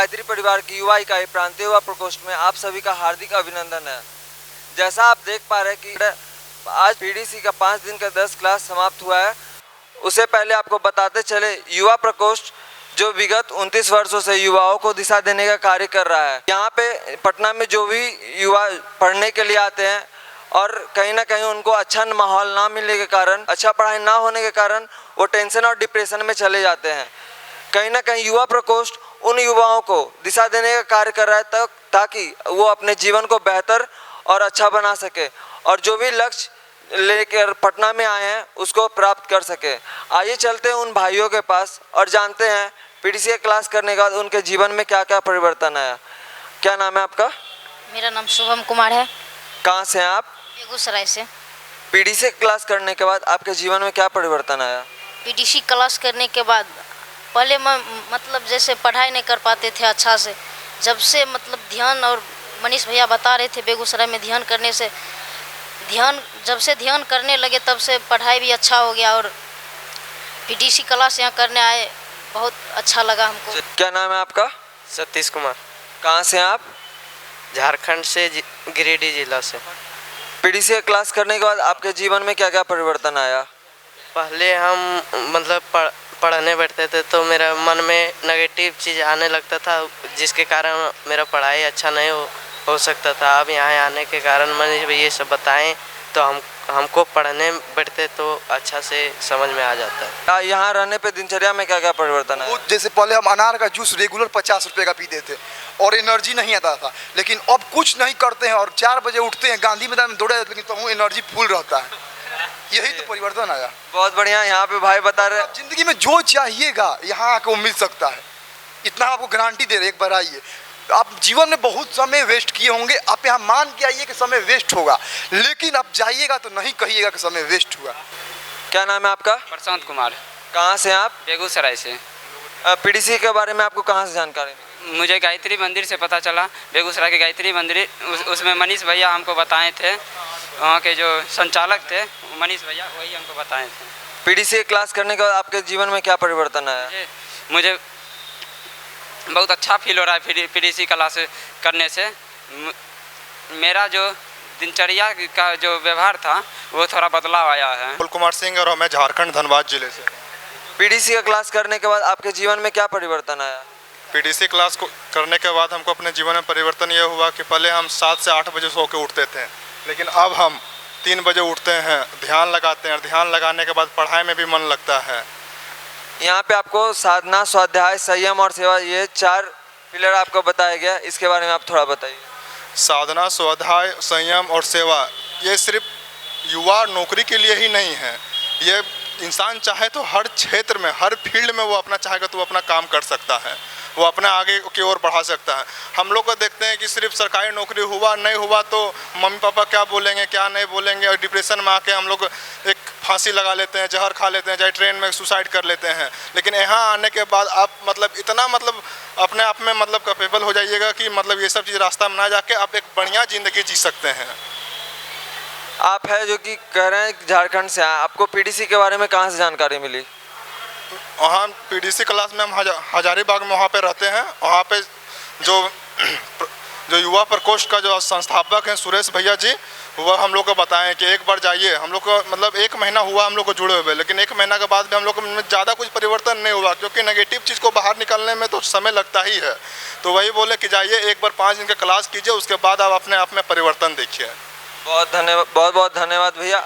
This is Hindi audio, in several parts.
गायत्री परिवार की युवा इकाई प्रांतीय युवा प्रकोष्ठ में आप सभी का हार्दिक अभिनंदन है। जैसा आप देख पा रहे हैं कि आज पीडीसी का 5 दिन का 10 क्लास समाप्त हुआ है। उससे पहले आपको बताते चले, युवा प्रकोष्ठ जो विगत 29 वर्षों से युवाओं को दिशा देने का कार्य कर रहा है। यहाँ पे पटना में जो भी युवा पढ़ने के लिए आते हैं और कहीं ना कहीं उनको अच्छा माहौल ना मिलने के कारण, अच्छा पढ़ाई ना होने के कारण वो टेंशन और डिप्रेशन में चले जाते हैं। कहीं ना कहीं युवा प्रकोष्ठ उन युवाओं को दिशा देने का कार्य कर रहा है ताकि वो अपने जीवन को बेहतर और अच्छा बना सके और जो भी लक्ष्य लेकर पटना में आए हैं उसको प्राप्त कर सके। आइए चलते हैं उन भाइयों के पास और जानते हैं पीडीसी की क्लास करने के बाद उनके जीवन में क्या क्या परिवर्तन आया। क्या नाम है आपका? मेरा नाम शुभम कुमार है। कहाँ से हैं आप? बेगूसराय से। पीडीसी क्लास करने के बाद आपके जीवन में क्या परिवर्तन आया? पीडीसी क्लास करने के बाद पहले मैं मतलब जैसे पढ़ाई नहीं कर पाते थे अच्छा से, जब से मतलब ध्यान और मनीष भैया बता रहे थे बेगूसराय में ध्यान करने से, जब से ध्यान करने लगे तब से पढ़ाई भी अच्छा हो गया और पीडीसी क्लास यहाँ करने आए, बहुत अच्छा लगा हमको। क्या नाम है आपका? सतीश कुमार। कहाँ से हैं आप? झारखंड से, गिरिडीह जिला से। पीडीसी क्लास करने के बाद आपके जीवन में क्या क्या परिवर्तन आया? पहले हम मतलब पढ़ने बैठते थे तो मेरा मन में नेगेटिव चीज़ आने लगता था, जिसके कारण मेरा पढ़ाई अच्छा नहीं हो सकता था। अब यहाँ आने के कारण मनीष भैया ये सब बताएं तो हमको पढ़ने बैठते तो अच्छा से समझ में आ जाता है। यहाँ रहने पे दिनचर्या में क्या क्या परिवर्तन है? जैसे पहले हम अनार का जूस रेगुलर 50 रुपये का पीते थे और एनर्जी नहीं आता था, लेकिन अब कुछ नहीं करते हैं और 4 बजे उठते हैं, गांधी मैदान में दौड़े, लेकिन तो एनर्जी फुल रहता है। यही तो परिवर्तन आया। बहुत बढ़िया। यहाँ पे भाई बता रहे जिंदगी में जो चाहिएगा यहाँ आके वो मिल सकता है, इतना आपको गारंटी दे रहे। एक बार आइए, आप जीवन में बहुत समय वेस्ट किए होंगे, आप यहाँ मान के आइए कि समय वेस्ट होगा, लेकिन आप जाइएगा तो नहीं कहिएगा कि समय वेस्ट हुआ। क्या नाम है आपका? प्रशांत कुमार। कहाँ से आप? बेगूसराय से। पीडीसी के बारे में आपको कहाँ से जानकारी मिली? मुझे गायत्री मंदिर से पता चला, बेगूसराय के गायत्री मंदिर, उसमें मनीष भैया हमको बताए थे, वहाँ के जो संचालक थे मनीष भैया, वही हमको बताए थे। पीडीसी क्लास करने के बाद आपके जीवन में क्या परिवर्तन आया? मुझे बहुत अच्छा फील हो रहा है पीडीसी क्लास करने से। मेरा जो दिनचर्या का जो व्यवहार था वो थोड़ा बदलाव आया है। कुमार सिंह और मैं झारखंड धनबाद जिले से। पीडीसी का क्लास करने के बाद आपके जीवन में क्या परिवर्तन आया? पीडीसी क्लास को करने के बाद हमको अपने जीवन में परिवर्तन ये हुआ कि पहले हम 7 से 8 बजे सो के उठते थे, लेकिन अब हम 3 बजे उठते हैं, ध्यान लगाते हैं। ध्यान लगाने के बाद पढ़ाई में भी मन लगता है। यहाँ पे आपको साधना, स्वाध्याय, संयम और सेवा, ये 4 पिलर आपको बताया गया, इसके बारे में आप थोड़ा बताइए। साधना, स्वाध्याय, संयम और सेवा ये सिर्फ युवा नौकरी के लिए ही नहीं है, ये इंसान चाहे तो हर क्षेत्र में, हर फील्ड में वो अपना चाहेगा तो वो अपना काम कर सकता है, वो अपने आगे की ओर बढ़ा सकता है। हम लोग को देखते हैं कि सिर्फ सरकारी नौकरी हुआ नहीं हुआ तो मम्मी पापा क्या बोलेंगे क्या नहीं बोलेंगे, और डिप्रेशन में आके हम लोग एक फांसी लगा लेते हैं, जहर खा लेते हैं, चाहे ट्रेन में सुसाइड कर लेते हैं। लेकिन यहाँ आने के बाद आप मतलब इतना मतलब अपने आप में मतलब कैपेबल हो जाइएगा कि मतलब ये सब चीज़ रास्ता में ना जाके आप एक बढ़िया ज़िंदगी जी सकते हैं। आप है जो कि कह रहे हैं झारखंड से, आपको पीडीसी के बारे में कहाँ से जानकारी मिली? वहाँ पीडीसी क्लास में हम हजारीबाग में वहाँ पे रहते हैं। वहाँ पे जो युवा प्रकोष्ठ का जो संस्थापक हैं सुरेश भैया जी, वह हम लोग को बताएं कि एक बार जाइए। हम लोग को मतलब 1 महीना हुआ हम लोग को जुड़े हुए, लेकिन 1 महीना के बाद भी हम लोग में ज़्यादा कुछ परिवर्तन नहीं हुआ, क्योंकि नेगेटिव चीज़ को बाहर निकलने में तो समय लगता ही है। तो वही बोले कि जाइए एक बार 5 दिन का क्लास कीजिए, उसके बाद आप अपने आप में परिवर्तन देखिए। बहुत धन्यवाद, बहुत बहुत धन्यवाद भैया।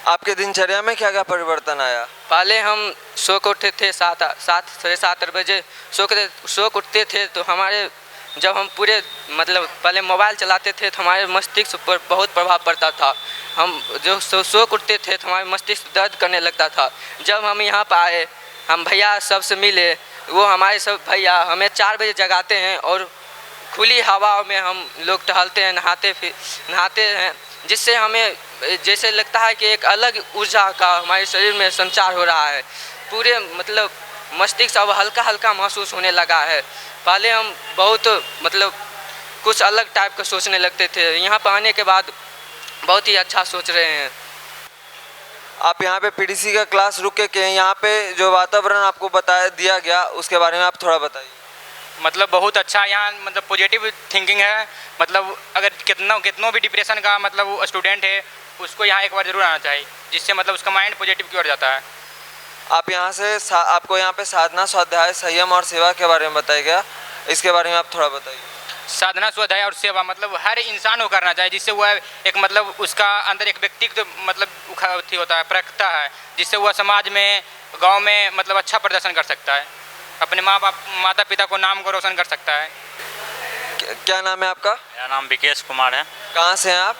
आपके दिनचर्या में क्या क्या परिवर्तन आया? पहले हम सो के उठते थे 7 साढ़े 7 बजे सो के उठते थे, तो हमारे जब हम पूरे मतलब पहले मोबाइल चलाते थे तो हमारे मस्तिष्क पर बहुत प्रभाव पड़ता था। हम जो सो के उठते थे तो हमारे मस्तिष्क दर्द करने लगता था। जब हम यहाँ पर आए, हम भैया सबसे मिले, वो हमारे सब भैया हमें 4 बजे जगाते हैं और खुली हवा में हम लोग टहलते हैं, नहाते हैं, जिससे हमें जैसे लगता है कि एक अलग ऊर्जा का हमारे शरीर में संचार हो रहा है। पूरे मतलब मस्तिष्क अब हल्का हल्का महसूस होने लगा है। पहले हम बहुत मतलब कुछ अलग टाइप का सोचने लगते थे, यहाँ पर आने के बाद बहुत ही अच्छा सोच रहे हैं। आप यहाँ पे पीडीसी का क्लास रुक के यहाँ पे जो वातावरण आपको बताया दिया गया उसके बारे में आप थोड़ा बताइए। मतलब बहुत अच्छा यहाँ मतलब पॉजिटिव थिंकिंग है। मतलब अगर कितनों भी डिप्रेशन का मतलब स्टूडेंट है उसको यहाँ एक बार ज़रूर आना चाहिए, जिससे मतलब उसका माइंड पॉजिटिव की ओर जाता है। आप यहाँ से आपको यहाँ पे साधना, स्वाध्याय, संयम और सेवा के बारे में बताया गया, इसके बारे में आप थोड़ा बताइए। साधना, स्वाध्याय और सेवा मतलब हर इंसान को करना चाहिए, जिससे वह एक मतलब उसका अंदर एक व्यक्तित्व मतलब होता है, प्रकटता है, जिससे वह समाज में, गांव में मतलब अच्छा प्रदर्शन कर सकता है, अपने माता पिता को नाम को रोशन कर सकता है। क्या नाम है आपका? मेरा नाम विकेश कुमार है। कहाँ से हैं आप?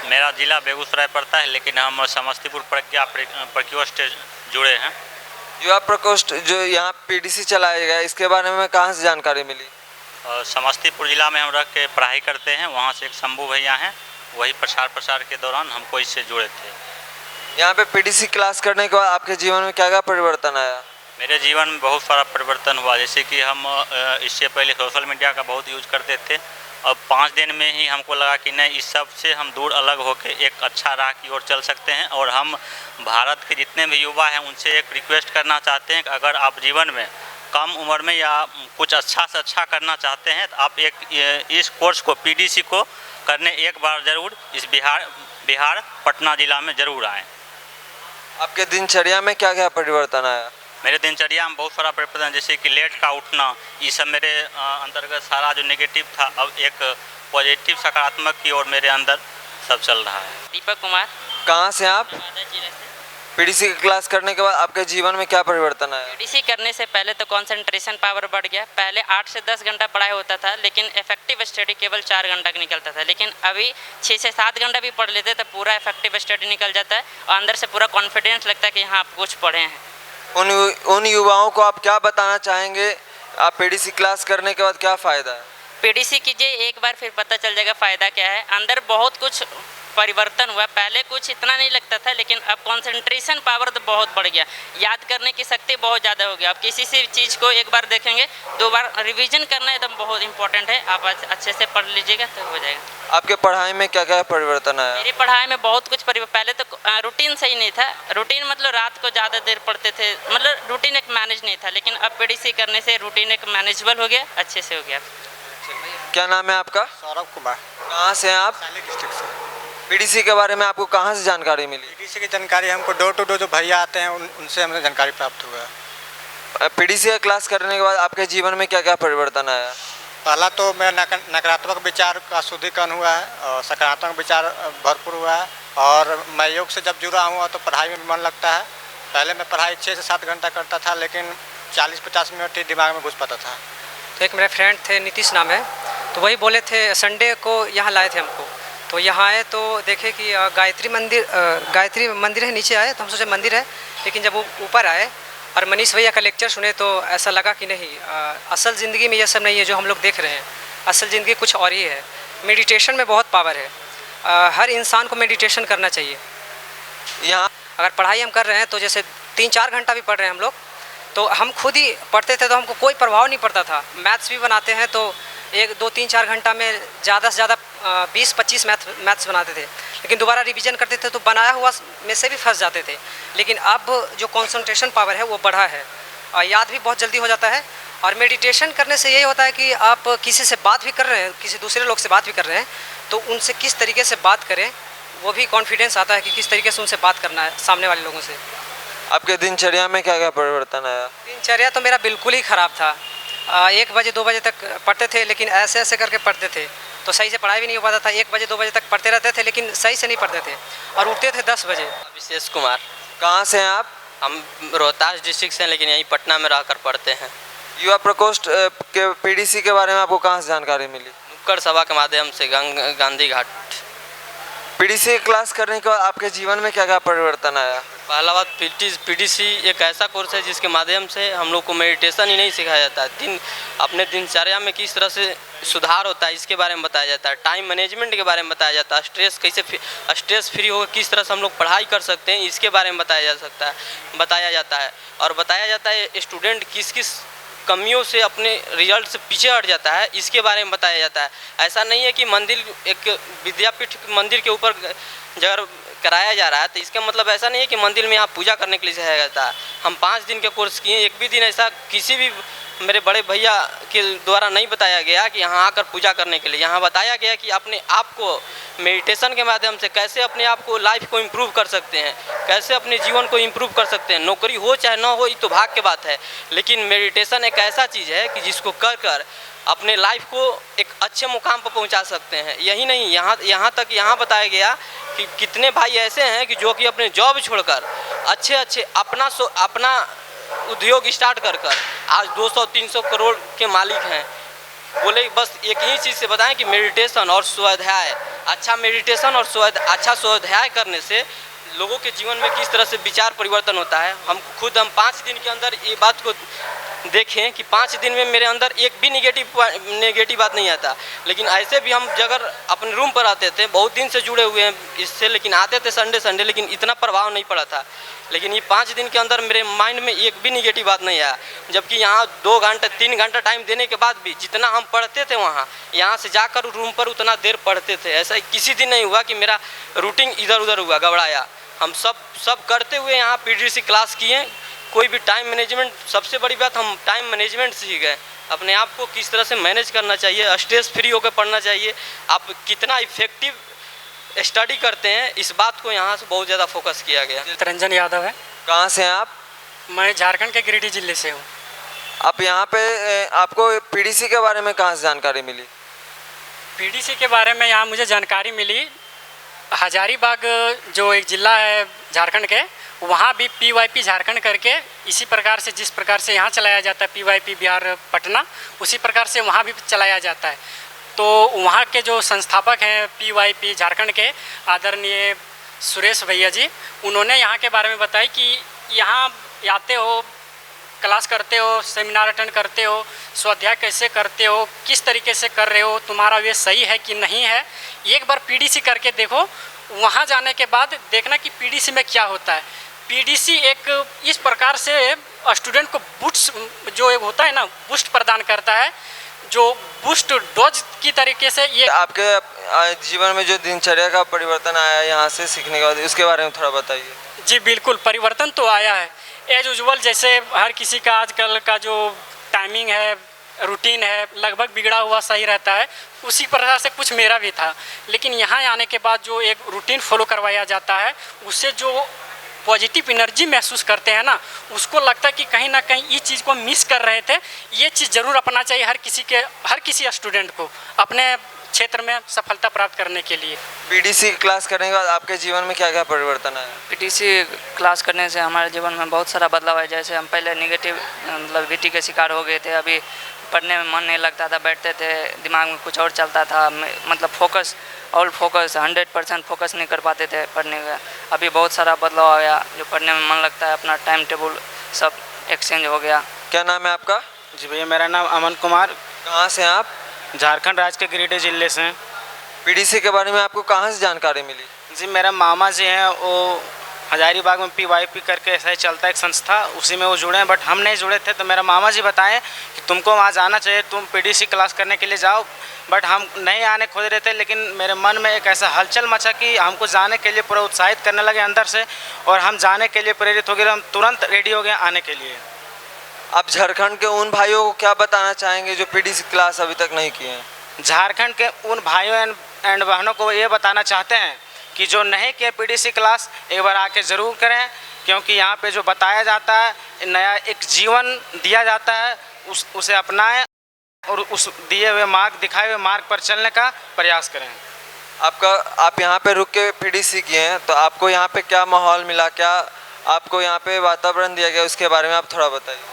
मेरा ज़िला बेगूसराय पड़ता है, लेकिन हम समस्तीपुर प्रज्ञा प्रकोष्ठ जुड़े हैं। युवा प्रकोष्ठ जो यहाँ पीडीसी चलाया गया, इसके बारे में कहाँ से जानकारी मिली? समस्तीपुर ज़िला में हम रह के पढ़ाई करते हैं, वहाँ से एक शंभू भैया हैं, वही प्रसार के दौरान हमको इससे जुड़े थे। यहाँ पे पीडीसी क्लास करने के बाद आपके जीवन में क्या क्या परिवर्तन आया? मेरे जीवन में बहुत सारा परिवर्तन हुआ। जैसे कि हम इससे पहले सोशल मीडिया का बहुत यूज करते थे, अब 5 दिन में ही हमको लगा कि नहीं, इस सब से हम दूर अलग होकर एक अच्छा राह की ओर चल सकते हैं। और हम भारत के जितने भी युवा हैं उनसे एक रिक्वेस्ट करना चाहते हैं कि अगर आप जीवन में कम उम्र में या कुछ अच्छा से अच्छा करना चाहते हैं तो आप इस कोर्स को, पीडीसी को करने एक बार ज़रूर इस बिहार पटना ज़िला में ज़रूर आएँ। आपके दिनचर्या में क्या क्या परिवर्तन आया? मेरे दिनचर्या में बहुत सारा परिवर्तन, जैसे कि लेट का उठना, ये सब मेरे अंतर्गत सारा जो नेगेटिव था अब एक पॉजिटिव सकारात्मक की ओर मेरे अंदर सब चल रहा है। दीपक कुमार। कहाँ से आप? पीडीसी की क्लास करने के बाद आपके जीवन में क्या परिवर्तन आया? पीडीसी करने से पहले तो कंसंट्रेशन पावर बढ़ गया। पहले 8 से 10 घंटा पढ़ाई होता था, लेकिन इफेक्टिव स्टडी केवल 4 घंटा का निकलता था। लेकिन अभी 6 से 7 घंटा भी पढ़ लेते तो पूरा इफेक्टिव स्टडी निकल जाता है और अंदर से पूरा कॉन्फिडेंस लगता है कि हाँ आप कुछ पढ़े हैं। उन युवाओं को आप क्या बताना चाहेंगे? आप पीडीसी क्लास करने के बाद क्या फ़ायदा है? पीडीसी कीजिए, एक बार फिर पता चल जाएगा फ़ायदा क्या है। अंदर बहुत कुछ परिवर्तन हुआ, पहले कुछ इतना नहीं लगता था, लेकिन अब कंसंट्रेशन पावर तो बहुत बढ़ गया, याद करने की शक्ति बहुत ज़्यादा हो गया। अब किसी से चीज़ को एक बार देखेंगे 2 बार रिवीजन करना एकदम बहुत इंपॉर्टेंट है। आप अच्छे से पढ़ लीजिएगा तो हो जाएगा। आपके पढ़ाई में क्या क्या परिवर्तन आया? मेरी पढ़ाई में बहुत कुछ पहले तो रूटीन सही नहीं था। रूटीन मतलब रात को ज़्यादा देर पढ़ते थे, मतलब रूटीन एक मैनेज नहीं था, लेकिन अब पीडीसी करने से रूटीन एक मैनेजेबल हो गया, अच्छे से हो गया। क्या नाम है आपका? सौरभ कुमार। कहाँ से हैं आप? डिस्ट्रिक्ट से। पीडीसी के बारे में आपको कहाँ से जानकारी मिली? पीडीसी की जानकारी हमको डोर टू डोर जो भैया आते हैं उनसे हमें जानकारी प्राप्त हुआ है। पीडीसी का क्लास करने के बाद आपके जीवन में क्या क्या परिवर्तन आया? पहला तो मेरा नकारात्मक विचार का शुद्धिकरण हुआ है और सकारात्मक विचार भरपूर हुआ है। और मैं योग से जब जुड़ा हुआ तो पढ़ाई में मन लगता है। पहले मैं पढ़ाई 6 से 7 घंटा करता था, लेकिन 40-50 मिनट ही दिमाग में घुस पाता था। तो एक मेरे फ्रेंड थे, नीतीश नाम है, तो वही बोले थे संडे को यहाँ लाए थे हमको। तो यहाँ आए तो देखे कि गायत्री मंदिर है, नीचे आए तो हम सोचे मंदिर है, लेकिन जब वो ऊपर आए और मनीष भैया का लेक्चर सुने तो ऐसा लगा कि नहीं, असल ज़िंदगी में ये सब नहीं है जो हम लोग देख रहे हैं। असल ज़िंदगी कुछ और ही है। मेडिटेशन में बहुत पावर है। हर इंसान को मेडिटेशन करना चाहिए। यहाँ अगर पढ़ाई हम कर रहे हैं तो जैसे 3-4 घंटा भी पढ़ रहे हैं हम लोग, तो हम खुद ही पढ़ते थे तो हमको कोई प्रभाव नहीं पड़ता था। मैथ्स भी बनाते हैं तो 1-2-3-4 घंटा में ज़्यादा से ज़्यादा 20-25 मैथ्स बनाते थे, लेकिन दोबारा रिवीजन करते थे तो बनाया हुआ में से भी फंस जाते थे। लेकिन अब जो कंसंट्रेशन पावर है वो बढ़ा है और याद भी बहुत जल्दी हो जाता है। और मेडिटेशन करने से यही होता है कि आप किसी से बात भी कर रहे हैं, किसी दूसरे लोग से बात भी कर रहे हैं, तो उनसे किस तरीके से बात करें वो भी कॉन्फिडेंस आता है कि किस तरीके से उनसे बात करना है सामने वाले लोगों से। आपके दिनचर्या में क्या क्या परिवर्तन आया? दिनचर्या तो मेरा बिल्कुल ही ख़राब था। 1 बजे 2 बजे तक पढ़ते थे, लेकिन ऐसे ऐसे करके पढ़ते थे तो सही से पढ़ाई भी नहीं हो पाता था। 1 बजे 2 बजे तक पढ़ते रहते थे, लेकिन सही से नहीं पढ़ते थे और उठते थे 10 बजे। विशेष कुमार। कहाँ से हैं आप? हम रोहतास डिस्ट्रिक्ट से, लेकिन यहीं पटना में रहकर पढ़ते हैं। युवा प्रकोष्ठ के पीडीसी के बारे में आपको कहाँ से जानकारी मिली? नुक्कड़ सभा के माध्यम से गांधी घाट। पीडीसी क्लास करने के बाद आपके जीवन में क्या क्या परिवर्तन आया? पहला बात, पीडीसी एक ऐसा कोर्स है जिसके माध्यम से हम लोग को मेडिटेशन ही नहीं सिखाया जाता है, अपने दिनचर्या में किस तरह से सुधार होता है इसके बारे में बताया जाता है, टाइम मैनेजमेंट के बारे में बताया जाता है, स्ट्रेस फ्री होकर किस तरह से हम लोग पढ़ाई कर सकते हैं इसके बारे में बताया जाता है। और बताया जाता है स्टूडेंट किस किस कमियों से अपने रिजल्ट से पीछे हट जाता है इसके बारे में बताया जाता है। ऐसा नहीं है कि मंदिर, एक विद्यापीठ मंदिर के ऊपर जगह कराया जा रहा है तो इसका मतलब ऐसा नहीं है कि मंदिर में आप पूजा करने के लिए जाया जाता है। हम 5 दिन के कोर्स किए, एक भी दिन ऐसा किसी भी मेरे बड़े भैया के द्वारा नहीं बताया गया कि यहाँ आकर पूजा करने के लिए। यहाँ बताया गया कि अपने आप को मेडिटेशन के माध्यम से कैसे अपने आप को लाइफ को इम्प्रूव कर सकते हैं, कैसे अपने जीवन को इम्प्रूव कर सकते हैं। नौकरी हो चाहे ना हो ये तो भाग्य की बात है, लेकिन मेडिटेशन एक ऐसा चीज़ है कि जिसको कर कर अपने लाइफ को एक अच्छे मुकाम पर पहुंचा सकते हैं। यही नहीं, यहाँ बताया गया कि कितने भाई ऐसे हैं कि जो कि अपने जॉब छोड़कर अच्छे अपना उद्योग स्टार्ट कर आज 200-300 करोड़ के मालिक हैं। बोले बस एक ही चीज़ से बताएं कि मेडिटेशन और स्वाध्याय, अच्छा मेडिटेशन और अच्छा स्वाध्याय करने से लोगों के जीवन में किस तरह से विचार परिवर्तन होता है। हम 5 दिन के अंदर ये बात को देखें कि 5 दिन में मेरे अंदर एक भी नेगेटिव बात नहीं आता। लेकिन ऐसे भी हम अगर अपने रूम पर आते थे, बहुत दिन से जुड़े हुए हैं इससे, लेकिन आते थे संडे, लेकिन इतना प्रभाव नहीं पड़ा था। लेकिन ये 5 दिन के अंदर मेरे माइंड में एक भी नेगेटिव बात नहीं आया। जबकि यहाँ 2 घंटा 3 घंटा टाइम देने के बाद भी जितना हम पढ़ते थे वहाँ, यहाँ से जाकर रूम पर उतना देर पढ़ते थे। ऐसा किसी दिन नहीं हुआ कि मेरा रूटीन इधर उधर हुआ, गड़बड़ाया। हम सब करते हुए यहाँ पीडीसी क्लास किए। कोई भी टाइम मैनेजमेंट, सबसे बड़ी बात हम टाइम मैनेजमेंट सीख गए। अपने आप को किस तरह से मैनेज करना चाहिए, स्ट्रेस फ्री होकर पढ़ना चाहिए, आप कितना इफेक्टिव स्टडी करते हैं, इस बात को यहाँ से बहुत ज़्यादा फोकस किया गया। रंजन यादव है। कहाँ से हैं आप? मैं झारखंड के गिरिडीह जिले से हूँ। आप यहाँ पे आपको पीडीसी के बारे में कहाँ से जानकारी मिली? पीडीसी के बारे में यहाँ मुझे जानकारी मिली, हजारीबाग जो एक ज़िला है झारखंड के, वहाँ भी PYP झारखंड करके इसी प्रकार से, जिस प्रकार से यहाँ चलाया जाता है PYP बिहार पटना, उसी प्रकार से वहाँ भी चलाया जाता है। तो वहाँ के जो संस्थापक हैं PYP झारखंड के, आदरणीय सुरेश भैया जी, उन्होंने यहाँ के बारे में बताया कि यहाँ आते हो, क्लास करते हो, सेमिनार अटेंड करते हो, स्वाध्याय कैसे करते हो, किस तरीके से कर रहे हो, तुम्हारा वे सही है कि नहीं है, एक बार पीडीसी करके देखो। वहाँ जाने के बाद देखना कि पीडीसी में क्या होता है। पीडीसी एक इस प्रकार से स्टूडेंट को बूस्ट जो एक होता है ना, बूस्ट प्रदान करता है, जो बूस्ट डोज की तरीके से। ये आपके जीवन में जो दिनचर्या का परिवर्तन आया है यहाँ से सीखने के बाद, उसके बारे में थोड़ा बताइए। जी बिल्कुल, परिवर्तन तो आया है एज यूजुअल। जैसे हर किसी का आजकल का जो टाइमिंग है, रूटीन है, लगभग बिगड़ा हुआ सही रहता है, उसी प्रकार से कुछ मेरा भी था। लेकिन यहाँ आने के बाद जो एक रूटीन फॉलो करवाया जाता है, उससे जो पॉजिटिव एनर्जी महसूस करते हैं ना, उसको लगता है कि कहीं ना कहीं ये चीज़ को मिस कर रहे थे। ये चीज़ ज़रूर अपनाना चाहिए हर किसी स्टूडेंट को अपने क्षेत्र में सफलता प्राप्त करने के लिए। पीडीसी क्लास करने के बाद आपके जीवन में क्या क्या परिवर्तन आया? पीडीसी क्लास करने से हमारे जीवन में बहुत सारा बदलाव है। जैसे हम पहले नेगेटिव मतलब VT के शिकार हो गए थे, अभी पढ़ने में मन नहीं लगता था, बैठते थे दिमाग में कुछ और चलता था, मतलब फोकस 100% फोकस नहीं कर पाते थे पढ़ने का। अभी बहुत सारा बदलाव आ गया, जो पढ़ने में मन लगता है, अपना टाइम टेबल सब एक्सचेंज हो गया। क्या नाम है आपका? जी भैया, मेरा नाम अमन कुमार। कहाँ से हैं आप? झारखंड राज्य के गिरिडीह जिले से। पीडीसी के बारे में आपको कहाँ से जानकारी मिली? जी मेरा मामा जी हैं, वो हजारीबाग में PYP करके ऐसा ही चलता है एक संस्था, उसी में वो जुड़े हैं, बट हम नहीं जुड़े थे। तो मेरा मामा जी बताएं कि तुमको वहाँ जाना चाहिए, तुम पीडीसी क्लास करने के लिए जाओ। बट हम नहीं आने खोज रहे थे, लेकिन मेरे मन में एक ऐसा हलचल मचा कि हमको जाने के लिए पूरा उत्साहित करने लगे अंदर से, और हम जाने के लिए प्रेरित हो गए। हम तुरंत रेडी हो गए आने के लिए। आप झारखंड के उन भाइयों को क्या बताना चाहेंगे जो पीडीसी क्लास अभी तक नहीं किए हैं? झारखंड के उन भाइयों एंड बहनों को ये बताना चाहते हैं कि जो नहीं किए पीडीसी क्लास, एक बार आके ज़रूर करें, क्योंकि यहाँ पे जो बताया जाता है, नया एक जीवन दिया जाता है, उसे अपनाएं और उस दिए हुए मार्ग, दिखाए हुए मार्ग पर चलने का प्रयास करें। आप यहाँ पे रुक के पीडीसी किए हैं, तो आपको यहाँ पे क्या माहौल मिला, क्या आपको यहाँ पे वातावरण दिया गया, उसके बारे में आप थोड़ा बताइए।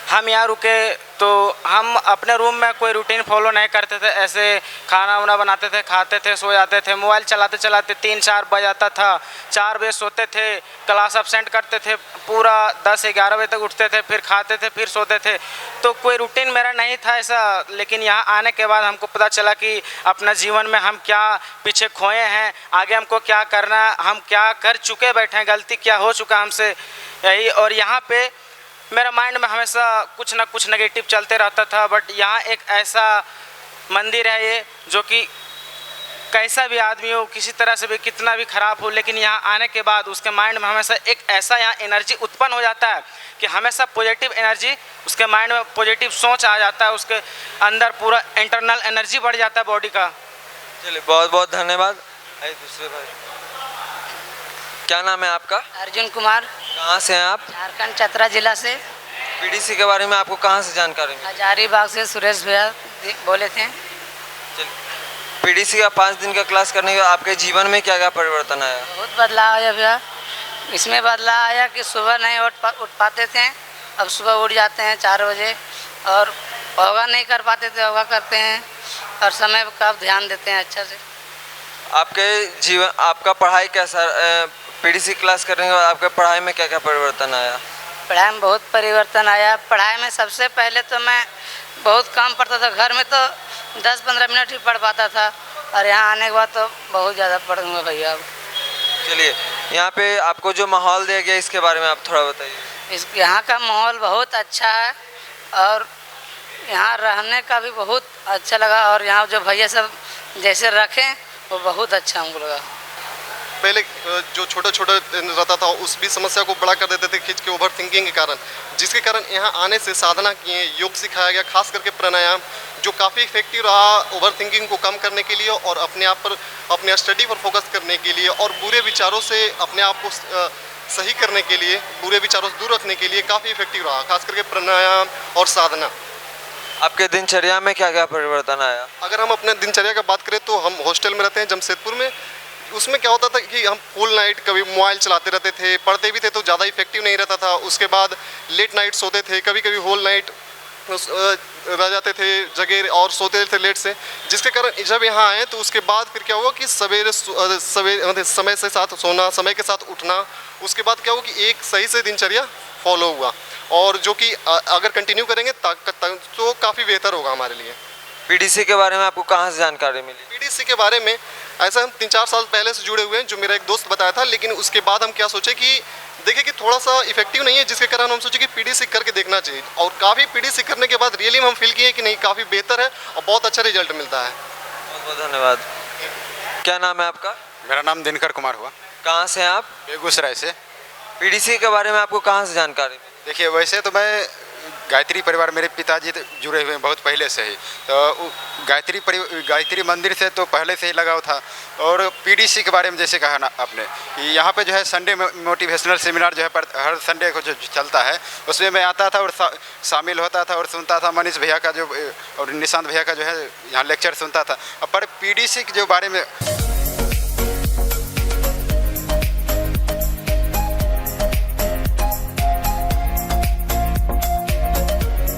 हम यहाँ रुके तो हम अपने रूम में कोई रूटीन फॉलो नहीं करते थे, ऐसे खाना वाना बनाते थे, खाते थे, सो जाते थे, मोबाइल चलाते चलाते 3-4 बज जाता था, 4 बजे सोते थे, क्लास अब्सेंट करते थे, पूरा 10-11 बजे तक उठते थे, फिर खाते थे, फिर सोते थे। तो कोई रूटीन मेरा नहीं था ऐसा। लेकिन यहाँ आने के बाद हमको पता चला कि अपना जीवन में हम क्या पीछे खोए हैं, आगे हमको क्या करना है, हम क्या कर चुके बैठे हैं, गलती क्या हो चुका हमसे, यही। और यहाँ पे मेरा माइंड में हमेशा कुछ ना कुछ नेगेटिव चलते रहता था, बट यहाँ एक ऐसा मंदिर है ये जो कि कैसा भी आदमी हो, किसी तरह से भी कितना भी खराब हो, लेकिन यहाँ आने के बाद उसके माइंड में हमेशा एक ऐसा यहाँ एनर्जी उत्पन्न हो जाता है कि हमेशा पॉजिटिव एनर्जी, उसके माइंड में पॉजिटिव सोच आ जाता है, उसके अंदर पूरा इंटरनल एनर्जी बढ़ जाता है बॉडी का। चलिए बहुत बहुत धन्यवाद। आइए दूसरे भाई, क्या नाम है आपका? अर्जुन कुमार। कहाँ से हैं आप? झारखंड चतरा जिला से। पीडीसी के बारे में आपको कहाँ से जानकारी मिली? हजारीबाग से सुरेश भैया बोले थे। पीडीसी का 5 दिन का क्लास करने के बाद आपके जीवन में क्या क्या परिवर्तन आया? बहुत बदलाव आया भैया। इसमें बदलाव आया कि सुबह नहीं उठ पाते थे, अब सुबह उठ जाते हैं 4 बजे, और योगा नहीं कर पाते थे, योगा करते हैं, और समय का ध्यान देते हैं अच्छा से। आपके जीवन, आपका पढ़ाई कैसा, पीडीसी क्लास करने के बाद आपके पढ़ाई में क्या क्या परिवर्तन आया? पढ़ाई में बहुत परिवर्तन आया। पढ़ाई में सबसे पहले तो मैं बहुत कम पढ़ता था, घर में तो 10-15 मिनट ही पढ़ पाता था, और यहाँ आने के बाद तो बहुत ज़्यादा पढ़ूँगा भैया अब। चलिए, यहाँ पे आपको जो माहौल दिया गया इसके बारे में आप थोड़ा बताइए। यहाँ का माहौल बहुत अच्छा है, और यहाँ रहने का भी बहुत अच्छा लगा, और यहाँ जो भैया सब जैसे रखें वो बहुत अच्छा हमको लगा। पहले जो छोटा छोटा रहता था उस भी समस्या को बड़ा कर देते थे खींच के, ओवर थिंकिंग के कारण, जिसके कारण यहाँ आने से साधना किए, योग सिखाया गया, खास करके प्राणायाम, जो काफ़ी इफेक्टिव रहा ओवर थिंकिंग को कम करने के लिए और अपने आप पर, अपने स्टडी पर फोकस करने के लिए, और बुरे विचारों से अपने आप को सही करने के लिए, बुरे विचारों से दूर रखने के लिए काफ़ी इफेक्टिव रहा, खास करके प्राणायाम और साधना। आपके दिनचर्या में क्या क्या परिवर्तन आया? अगर हम अपने दिनचर्या की बात करें तो हम हॉस्टल में रहते हैं जमशेदपुर में। उसमें क्या होता था कि हम फुल नाइट कभी मोबाइल चलाते रहते थे, पढ़ते भी थे तो ज़्यादा इफेक्टिव नहीं रहता था। उसके बाद लेट नाइट सोते थे, कभी कभी होल नाइट रह जाते थे जगह और सोते थे लेट से, जिसके कारण जब यहाँ आए तो उसके बाद फिर क्या हुआ कि सवेरे समय से साथ सोना, समय के साथ उठना, उसके बाद क्या हुआ कि एक सही से दिनचर्या फॉलो हुआ, और जो कि अगर कंटिन्यू करेंगे तो काफ़ी बेहतर होगा हमारे लिए। पीडीसी के बारे में आपको कहाँ से जानकारी मिली? पीडीसी के बारे में ऐसा हम 3-4 साल पहले से जुड़े हुए हैं, जो मेरा एक दोस्त बताया था, लेकिन उसके बाद हम क्या सोचे कि देखें कि थोड़ा सा इफेक्टिव नहीं है, जिसके कारण हम सोचे कि पीडीसी करके देखना चाहिए, और काफ़ी पीडीसी करने के बाद रियली हम फील किए कि नहीं, काफ़ी बेहतर है और बहुत अच्छा रिजल्ट मिलता है। बहुत बहुत धन्यवाद। क्या नाम है आपका? मेरा नाम दिनकर कुमार हुआ। कहाँ से हैं आप? बेगूसराय से। पीडीसी के बारे में आपको कहाँ से जानकारी मिली? देखिए, वैसे तो मैं गायत्री परिवार, मेरे पिताजी जुड़े हुए हैं बहुत पहले से ही, तो गायत्री मंदिर से तो पहले से ही लगाव था। और पीडीसी के बारे में जैसे कहा ना आपने कि यहाँ पे जो है संडे मोटिवेशनल सेमिनार जो है हर संडे को जो चलता है, उसमें मैं आता था और शामिल होता था और सुनता था मनीष भैया का जो और निशांत भैया का जो है यहाँ लेक्चर सुनता था। पर पीडीसी के जो बारे में